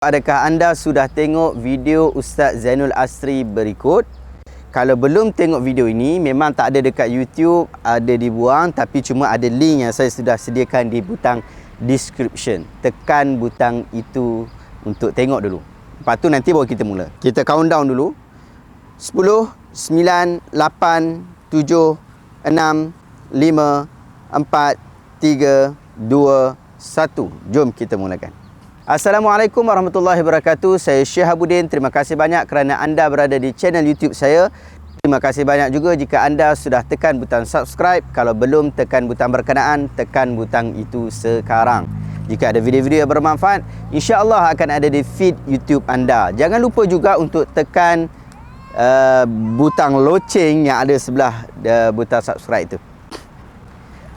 Adakah anda sudah tengok video Ustaz Zainul Asri berikut? Kalau belum tengok video ini, memang tak ada dekat YouTube, ada dibuang, tapi cuma ada link yang saya sudah sediakan di butang description. Tekan butang itu untuk tengok dulu. Lepas tu nanti baru kita mula. Kita countdown dulu. 10, 9, 8, 7, 6, 5, 4, 3, 2, 1. Jom kita mulakan. Assalamualaikum warahmatullahi wabarakatuh. Saya Syekh Habudin. Terima kasih banyak kerana anda berada di channel YouTube saya. Terima kasih banyak juga jika anda sudah tekan butang subscribe. Kalau belum tekan butang berkenaan, tekan butang itu sekarang. Jika ada video-video yang bermanfaat, insya-Allah akan ada di feed YouTube anda. Jangan lupa juga untuk tekan butang loceng yang ada sebelah butang subscribe itu.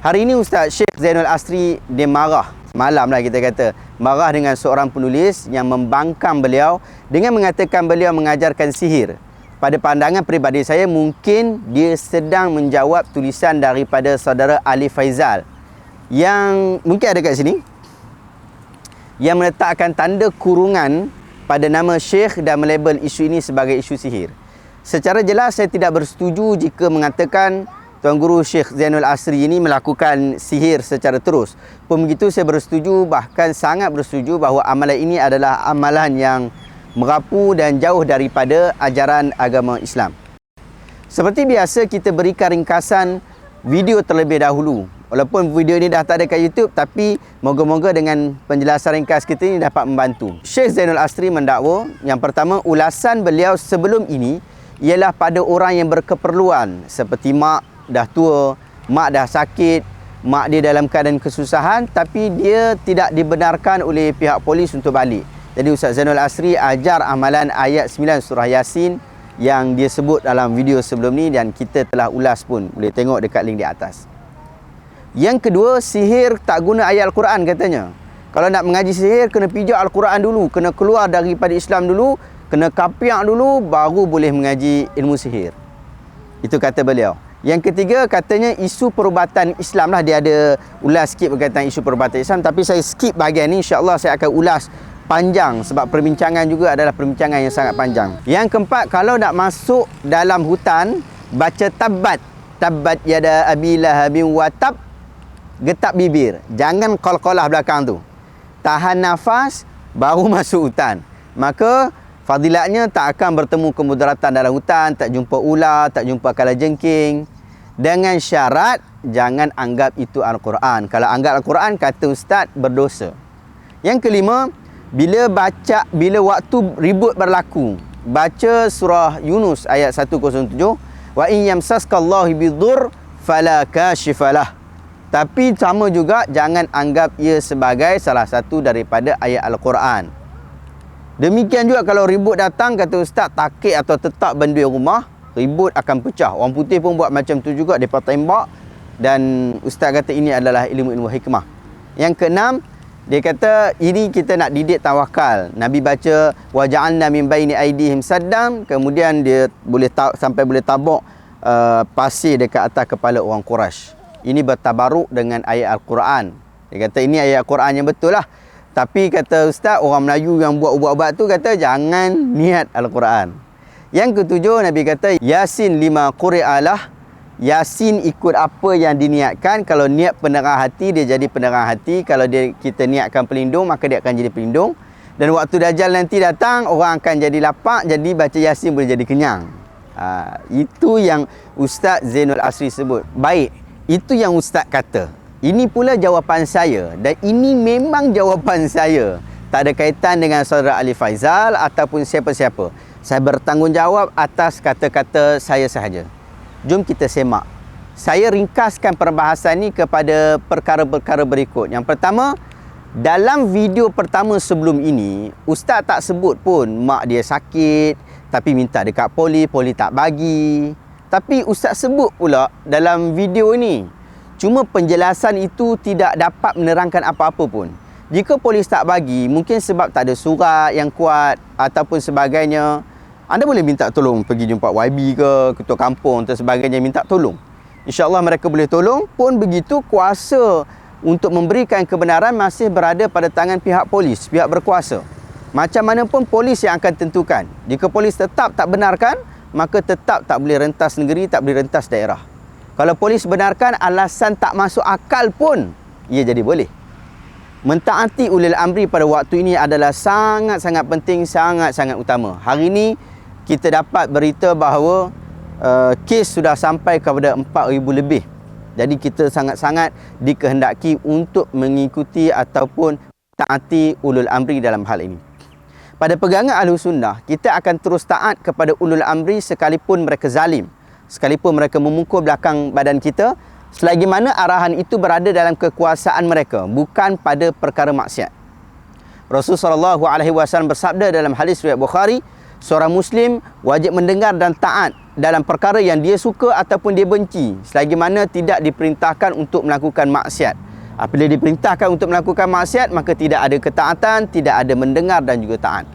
Hari ini Ustaz Syekh Zainul Asri dia marah. Malam lah kita kata. Marah dengan seorang penulis yang membangkang beliau dengan mengatakan beliau mengajarkan sihir. Pada pandangan peribadi saya, mungkin dia sedang menjawab tulisan daripada saudara Ali Faizal yang mungkin ada kat sini, yang meletakkan tanda kurungan pada nama Syekh dan melabel isu ini sebagai isu sihir. Secara jelas saya tidak bersetuju jika mengatakan Tuan Guru Syekh Zainul Asri ini melakukan sihir secara terus. Pun begitu saya bersetuju, bahkan sangat bersetuju bahawa amalan ini adalah amalan yang merapu dan jauh daripada ajaran agama Islam. Seperti biasa kita berikan ringkasan video terlebih dahulu. Walaupun video ini dah tak ada kat YouTube, tapi moga-moga dengan penjelasan ringkas kita ini dapat membantu. Syekh Zainul Asri mendakwa, yang pertama, ulasan beliau sebelum ini ialah pada orang yang berkeperluan seperti mak dah tua, mak dah sakit, mak dia dalam keadaan kesusahan, tapi dia tidak dibenarkan oleh pihak polis untuk balik. Jadi Ustaz Zainul Asri ajar amalan ayat 9 surah Yasin yang dia sebut dalam video sebelum ni dan kita telah ulas pun. Boleh tengok dekat link di atas. Yang kedua, sihir tak guna ayat Al-Quran katanya. Kalau nak mengaji sihir, kena pijak Al-Quran dulu, kena keluar daripada Islam dulu, kena kapiak dulu, baru boleh mengaji ilmu sihir. Itu kata beliau. Yang ketiga, katanya isu perubatan Islam lah. Dia ada ulas sikit berkaitan isu perubatan Islam, tapi saya skip bahagian ni. InsyaAllah saya akan ulas panjang sebab perbincangan juga adalah perbincangan yang sangat panjang. Yang keempat, kalau nak masuk dalam hutan, baca tabat. Tabat yada abi lahabin wa tab. Getak bibir. Jangan qalqalah belakang tu. Tahan nafas, baru masuk hutan. Maka fadilatnya tak akan bertemu kemudaratan dalam hutan, tak jumpa ular, tak jumpa kalajengking. Dengan syarat jangan anggap itu Al-Quran. Kalau anggap Al-Quran, kata ustaz, berdosa. Yang kelima, bila waktu ribut berlaku, baca surah Yunus ayat 107, wa in yamsaskallahu bidur fala kashifalah. Tapi sama juga jangan anggap ia sebagai salah satu daripada ayat Al-Quran. Demikian juga kalau ribut datang, kata ustaz, takik atau tetap bendui rumah, ribut akan pecah. Orang putih pun buat macam tu juga, mereka tembak. Dan ustaz kata ini adalah ilmu-ilmu hikmah. Yang keenam, dia kata ini kita nak didik tawakal. Nabi baca wa ja'alna min baini aidihim saddam, kemudian dia boleh sampai boleh tabuk pasir dekat atas kepala orang Quraisy. Ini bertabaruk dengan ayat Al-Quran. Dia kata ini ayat Al-Quran yang betul lah. Tapi kata ustaz, orang Melayu yang buat ubat-ubat tu kata jangan niat Al-Quran. Yang ketujuh, Nabi kata Yasin lima quri'alah. Yasin ikut apa yang diniatkan. Kalau niat penerang hati, dia jadi penerang hati. Kalau kita niatkan pelindung, maka dia akan jadi pelindung. Dan waktu Dajjal nanti datang, orang akan jadi lapar, jadi baca Yasin boleh jadi kenyang. Itu yang Ustaz Zainul Asri sebut. Baik, itu yang ustaz kata. Ini pula jawapan saya, dan ini memang jawapan saya. Tak ada kaitan dengan saudara Ali Faizal ataupun siapa-siapa. Saya bertanggungjawab atas kata-kata saya sahaja. Jom kita semak. Saya ringkaskan perbahasan ini kepada perkara-perkara berikut. Yang pertama, dalam video pertama sebelum ini, ustaz tak sebut pun mak dia sakit, tapi minta dekat polis tak bagi. Tapi ustaz sebut pula dalam video ini. Cuma penjelasan itu tidak dapat menerangkan apa-apa pun. Jika polis tak bagi, mungkin sebab tak ada surat yang kuat ataupun sebagainya. Anda boleh minta tolong pergi jumpa YB ke, ketua kampung dan sebagainya, minta tolong. InsyaAllah mereka boleh tolong. Pun begitu, kuasa untuk memberikan kebenaran masih berada pada tangan pihak polis, pihak berkuasa. Macam mana pun polis yang akan tentukan. Jika polis tetap tak benarkan, maka tetap tak boleh rentas negeri, tak boleh rentas daerah. Kalau polis benarkan alasan tak masuk akal pun, ia jadi boleh. Mentaati ulil amri pada waktu ini adalah sangat-sangat penting, sangat-sangat utama. Hari ini kita dapat berita bahawa kes sudah sampai kepada 4,000 lebih. Jadi kita sangat-sangat dikehendaki untuk mengikuti ataupun taati ulul amri dalam hal ini. Pada pegangan Ahlus Sunnah, kita akan terus taat kepada ulul amri sekalipun mereka zalim, sekalipun mereka memukul belakang badan kita, selagi mana arahan itu berada dalam kekuasaan mereka, bukan pada perkara maksiat. Rasulullah SAW bersabda dalam hadis riwayat Bukhari, seorang Muslim wajib mendengar dan taat dalam perkara yang dia suka ataupun dia benci, selagi mana tidak diperintahkan untuk melakukan maksiat. Apabila diperintahkan untuk melakukan maksiat, maka tidak ada ketaatan, tidak ada mendengar dan juga taat.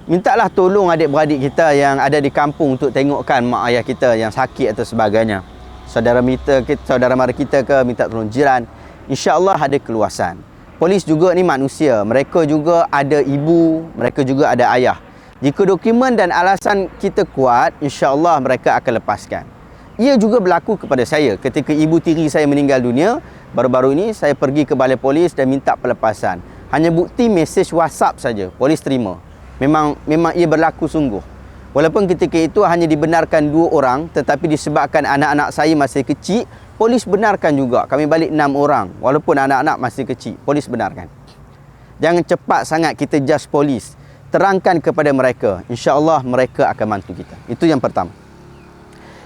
Mintalah tolong adik-beradik kita yang ada di kampung untuk tengokkan mak ayah kita yang sakit atau sebagainya. Saudara mara kita ke, minta tolong jiran. InsyaAllah ada keluasan. Polis juga ni manusia. Mereka juga ada ibu, mereka juga ada ayah. Jika dokumen dan alasan kita kuat, insyaAllah mereka akan lepaskan. Ia juga berlaku kepada saya ketika ibu tiri saya meninggal dunia. Baru-baru ini saya pergi ke balai polis dan minta pelepasan. Hanya bukti mesej WhatsApp saja, polis terima. Memang ia berlaku sungguh. Walaupun ketika itu hanya dibenarkan 2 orang, tetapi disebabkan anak-anak saya masih kecil, polis benarkan juga. Kami balik 6 orang, walaupun anak-anak masih kecil, polis benarkan. Jangan cepat sangat kita judge polis. Terangkan kepada mereka, insya-Allah mereka akan bantu kita. Itu yang pertama.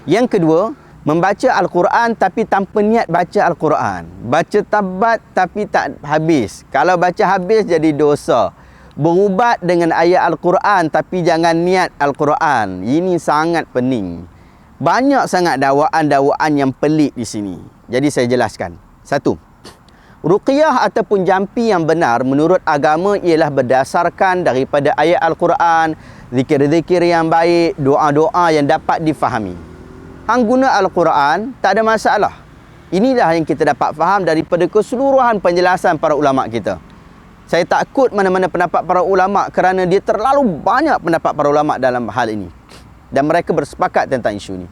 Yang kedua, membaca Al-Quran tapi tanpa niat baca Al-Quran. Baca tabat tapi tak habis. Kalau baca habis jadi dosa. Berubat dengan ayat Al-Quran tapi jangan niat Al-Quran. Ini sangat pening. Banyak sangat dakwaan-dakwaan yang pelik di sini. Jadi saya jelaskan. 1. Ruqyah ataupun jampi yang benar menurut agama ialah berdasarkan daripada ayat Al-Quran, zikir-zikir yang baik, doa-doa yang dapat difahami. Hang guna Al-Quran, tak ada masalah. Inilah yang kita dapat faham daripada keseluruhan penjelasan para ulama kita. Saya takut mana-mana pendapat para ulama kerana dia terlalu banyak pendapat para ulama dalam hal ini. Dan mereka bersepakat tentang isu ini.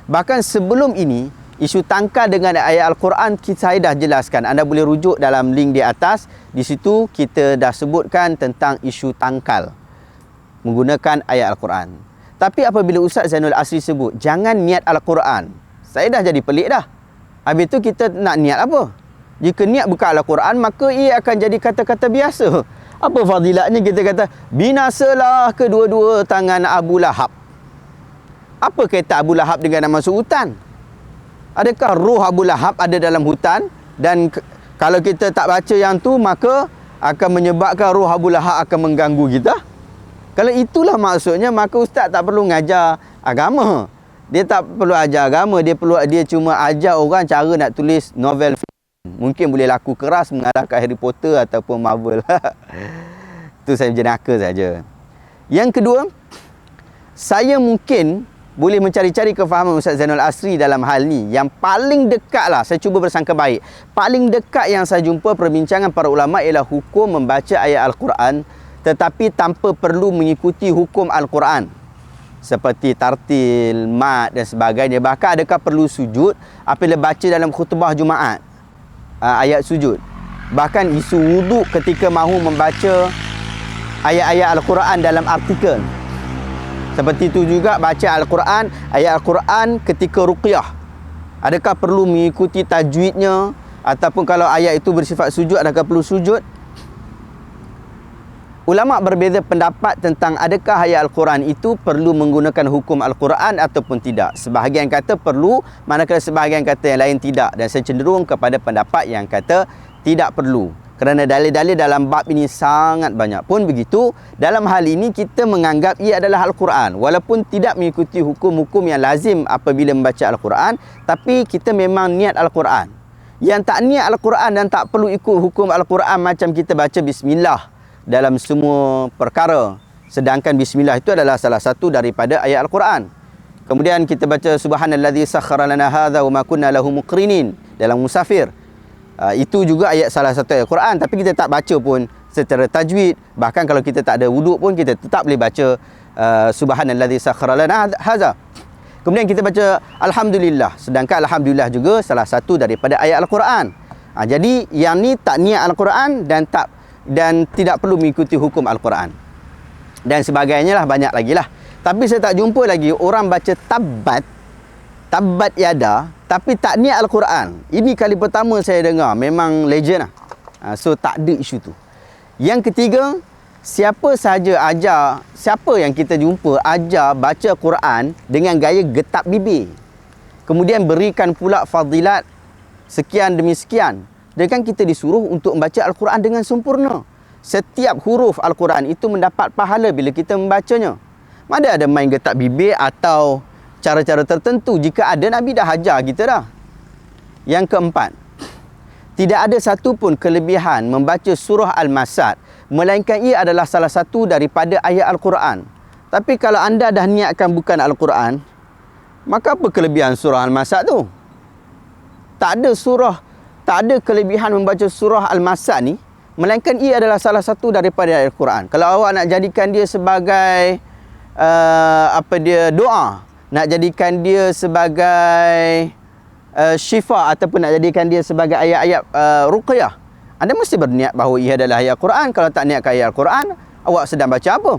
Bahkan sebelum ini, isu tangkal dengan ayat Al-Quran saya dah jelaskan. Anda boleh rujuk dalam link di atas. Di situ kita dah sebutkan tentang isu tangkal menggunakan ayat Al-Quran. Tapi apabila Ustaz Zainul Asri sebut, jangan niat Al-Quran, saya dah jadi pelik dah. Habis tu kita nak niat apa? Jika niat buka Al-Quran, maka ia akan jadi kata-kata biasa. Apa fadilatnya kita kata, binasalah kedua-dua tangan Abu Lahab. Apa kaitan Abu Lahab dengan nak masuk hutan? Adakah roh Abu Lahab ada dalam hutan? Dan kalau kita tak baca yang tu, maka akan menyebabkan roh Abu Lahab akan mengganggu kita. Kalau itulah maksudnya, maka ustaz tak perlu ngajar agama. Dia tak perlu ajar agama, dia cuma ajar orang cara nak tulis novel. Mungkin boleh laku keras mengalahkan Harry Potter ataupun Marvel. Itu saya jenaka saja. Yang kedua, saya mungkin boleh mencari-cari kefahaman Ustaz Zainul Asri dalam hal ni. Yang paling dekat lah, saya cuba bersangka baik. Paling dekat yang saya jumpa perbincangan para ulama ialah hukum membaca ayat Al-Quran tetapi tanpa perlu mengikuti hukum Al-Quran seperti tartil, mat dan sebagainya. Bahkan adakah perlu sujud apabila baca dalam khutbah Jumaat, ayat sujud. Bahkan isu wuduk ketika mahu membaca ayat-ayat Al-Quran dalam artikel. Seperti itu juga baca Al-Quran, ayat Al-Quran ketika ruqyah. Adakah perlu mengikuti tajwidnya? Ataupun kalau ayat itu bersifat sujud, adakah perlu sujud? Ulama berbeza pendapat tentang adakah ayat Al-Quran itu perlu menggunakan hukum Al-Quran ataupun tidak. Sebahagian kata perlu, manakala sebahagian kata yang lain tidak. Dan saya cenderung kepada pendapat yang kata tidak perlu. Kerana dalil-dalil dalam bab ini sangat banyak. Pun begitu, dalam hal ini kita menganggap ia adalah Al-Quran. Walaupun tidak mengikuti hukum-hukum yang lazim apabila membaca Al-Quran, tapi kita memang niat Al-Quran. Yang tak niat Al-Quran dan tak perlu ikut hukum Al-Quran macam kita baca Bismillah dalam semua perkara. Sedangkan Bismillah itu adalah salah satu daripada ayat Al-Quran. Kemudian kita baca Subhanallazi sakhkhara lana hadza wa ma kunna lahu muqrinin dalam musafir. Itu juga ayat salah satu ayat Quran, tapi kita tak baca pun secara tajwid. Bahkan kalau kita tak ada wuduk pun kita tetap boleh baca subhanalladzi sakhkhara lana hadza. Kemudian kita baca alhamdulillah, sedangkan alhamdulillah juga salah satu daripada ayat al-Quran. Jadi yang ni tak niat al-Quran dan tidak perlu mengikuti hukum al-Quran. Dan sebagainya lah, banyak lagi lah. Tapi saya tak jumpa lagi orang baca tabbat yada tapi tak niat al-Quran. Ini kali pertama saya dengar, memang legend lah. So tak ada isu tu. Yang ketiga, siapa yang kita jumpa ajar baca Quran dengan gaya getap bibir, kemudian berikan pula fadilat sekian demi sekian, dan kan kita disuruh untuk membaca Al-Quran dengan sempurna. Setiap huruf Al-Quran itu mendapat pahala bila kita membacanya. Mana ada main getap bibir atau cara-cara tertentu? Jika ada, Nabi dah ajar kita dah. Yang keempat, tidak ada satu pun kelebihan membaca surah Al-Masad melainkan ia adalah salah satu daripada ayat Al-Quran. Tapi kalau anda dah niatkan bukan Al-Quran, maka apa kelebihan surah Al-Masad tu? Tak ada kelebihan membaca surah Al-Masad ni melainkan ia adalah salah satu daripada ayat Al-Quran. Kalau awak nak jadikan dia sebagai doa, nak jadikan dia sebagai syifa ataupun nak jadikan dia sebagai ayat-ayat ruqyah, anda mesti berniat bahawa ia adalah ayat Quran. Kalau tak niat ayat Quran, awak sedang baca apa?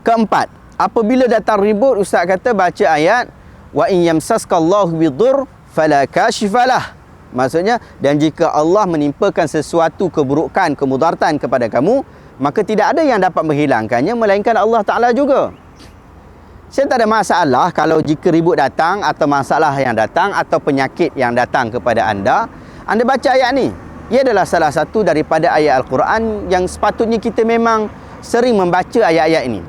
Keempat, apabila datang ribut, ustaz kata baca ayat wa in yamsaskallahu bidur fala kashifalah. Maksudnya, dan jika Allah menimpakan sesuatu keburukan, kemudaratan kepada kamu, maka tidak ada yang dapat menghilangkannya melainkan Allah Ta'ala juga. Saya tak ada masalah kalau jika ribut datang atau masalah yang datang atau penyakit yang datang kepada anda baca ayat ni. Ia adalah salah satu daripada ayat Al-Quran yang sepatutnya kita memang sering membaca ayat-ayat ini.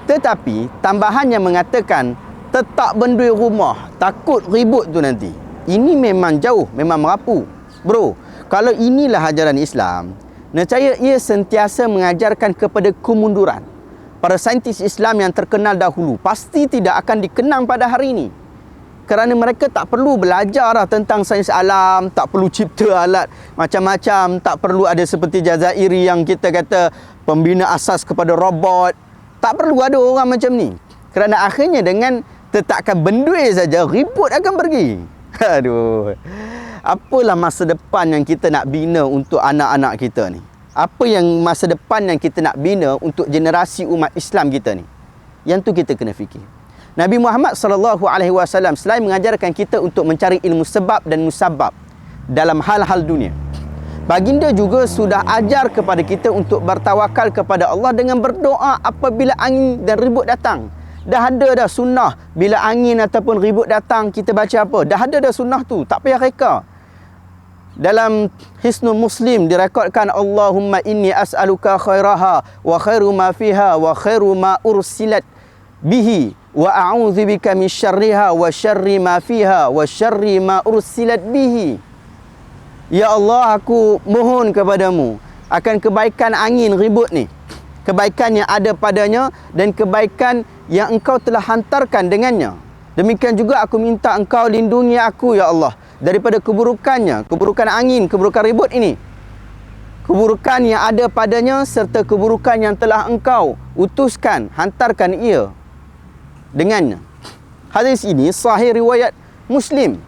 Tetapi tambahan yang mengatakan tetap bendui rumah, takut ribut tu nanti, ini memang jauh, memang merapu. Bro, kalau inilah ajaran Islam, nescaya ia sentiasa mengajarkan kepada kemunduran. Para saintis Islam yang terkenal dahulu pasti tidak akan dikenang pada hari ini. Kerana mereka tak perlu belajar tentang sains alam, tak perlu cipta alat macam-macam, tak perlu ada seperti Jazairi yang kita kata pembina asas kepada robot. Tak perlu ada orang macam ni. Kerana akhirnya dengan tetakkan bendui saja, ribut akan pergi. Aduh. Apalah masa depan yang kita nak bina untuk anak-anak kita ni? Apa yang masa depan yang kita nak bina untuk generasi umat Islam kita ni? Yang tu kita kena fikir. Nabi Muhammad SAW selain mengajarkan kita untuk mencari ilmu sebab dan musabab dalam hal-hal dunia, baginda juga sudah ajar kepada kita untuk bertawakal kepada Allah dengan berdoa apabila angin dan ribut datang. Dah ada dah sunnah bila angin ataupun ribut datang kita baca apa? Dah ada dah sunnah tu, tak payah reka. Dalam Hisnul Muslim direkodkan, Allahumma inni as'aluka khairaha wa khairu ma fiha wa khairu ma ursilat bihi wa a'udzubika min syarriha wa syarri ma fiha wa syarri ma ursilat bihi. Ya Allah, aku mohon kepadamu akan kebaikan angin ribut ni, kebaikan yang ada padanya dan kebaikan yang engkau telah hantarkan dengannya. Demikian juga aku minta engkau lindungi aku ya Allah daripada keburukannya, keburukan angin, keburukan ribut ini, keburukan yang ada padanya serta keburukan yang telah engkau utuskan, hantarkan ia dengannya. Hadis ini sahih riwayat Muslim.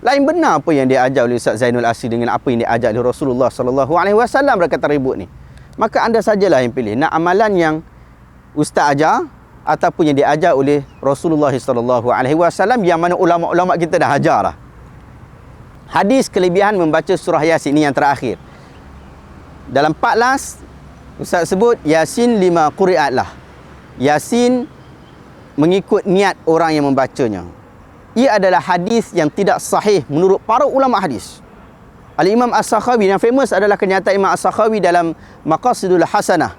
Lain benar apa yang dia ajar oleh Ustaz Zainul Asri dengan apa yang dia ajar oleh Rasulullah SAW berkaitan ribut ni. Maka anda sajalah yang pilih nak amalan yang Ustaz ajar ataupun yang diajar oleh Rasulullah SAW, yang mana ulama-ulama kita dah ajar lah. Hadis kelebihan membaca surah Yasin ini yang terakhir. Dalam 14 Ustaz sebut Yasin 5 quri'at lah. Yasin mengikut niat orang yang membacanya. Ia adalah hadis yang tidak sahih menurut para ulama hadis. Al-Imam As-Sakhawi yang famous adalah kenyataan Imam As-Sakhawi dalam Maqasidul Hasanah.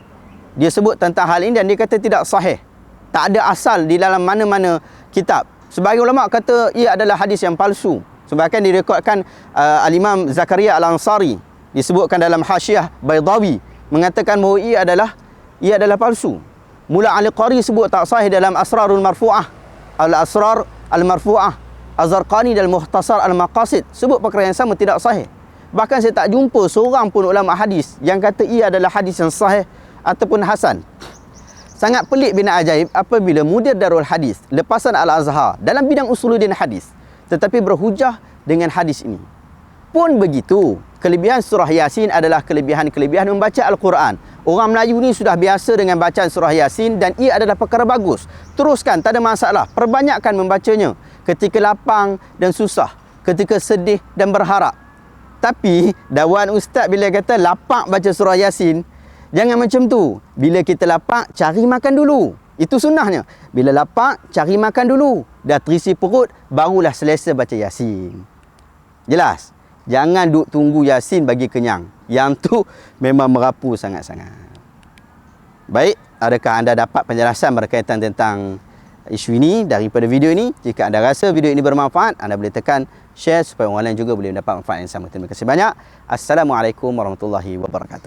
Dia sebut tentang hal ini dan dia kata tidak sahih. Tak ada asal di dalam mana-mana kitab. Sebagai ulama kata ia adalah hadis yang palsu. Sebabkan direkodkan Al-Imam Zakaria Al-Ansari disebutkan dalam Hasyiah Baydawi mengatakan bahawa ia adalah palsu. Mula Al-Qari sebut tak sahih dalam Asrarul Marfu'ah, Al-Asrar Al-Marfu'ah. Az-Zarqani dalam Mukhtasar Al-Maqasid sebut perkara yang sama, tidak sahih. Bahkan saya tak jumpa seorang pun ulama hadis yang kata ia adalah hadis yang sahih ataupun hasan. Sangat pelik bina ajaib apabila mudir Darul Hadis lepasan Al-Azhar dalam bidang usuluddin hadis tetapi berhujah dengan hadis ini. Pun begitu, kelebihan surah Yasin adalah kelebihan-kelebihan membaca Al-Quran. Orang Melayu ni sudah biasa dengan bacaan surah Yasin dan ia adalah perkara bagus. Teruskan, tak ada masalah. Perbanyakkan membacanya ketika lapang dan susah, ketika sedih dan berharap. Tapi dakwaan ustaz bila kata lapak baca surah Yasin, jangan macam tu. Bila kita lapak, cari makan dulu. Itu sunnahnya. Bila lapak, cari makan dulu. Dah terisi perut, barulah selesa baca Yasin. Jelas? Jangan duk tunggu Yasin bagi kenyang. Yang tu memang merapu sangat-sangat. Baik, adakah anda dapat penjelasan berkaitan tentang isu ini daripada video ini? Jika anda rasa video ini bermanfaat, anda boleh tekan share supaya orang lain juga boleh mendapat manfaat yang sama. Terima kasih banyak. Assalamualaikum warahmatullahi wabarakatuh.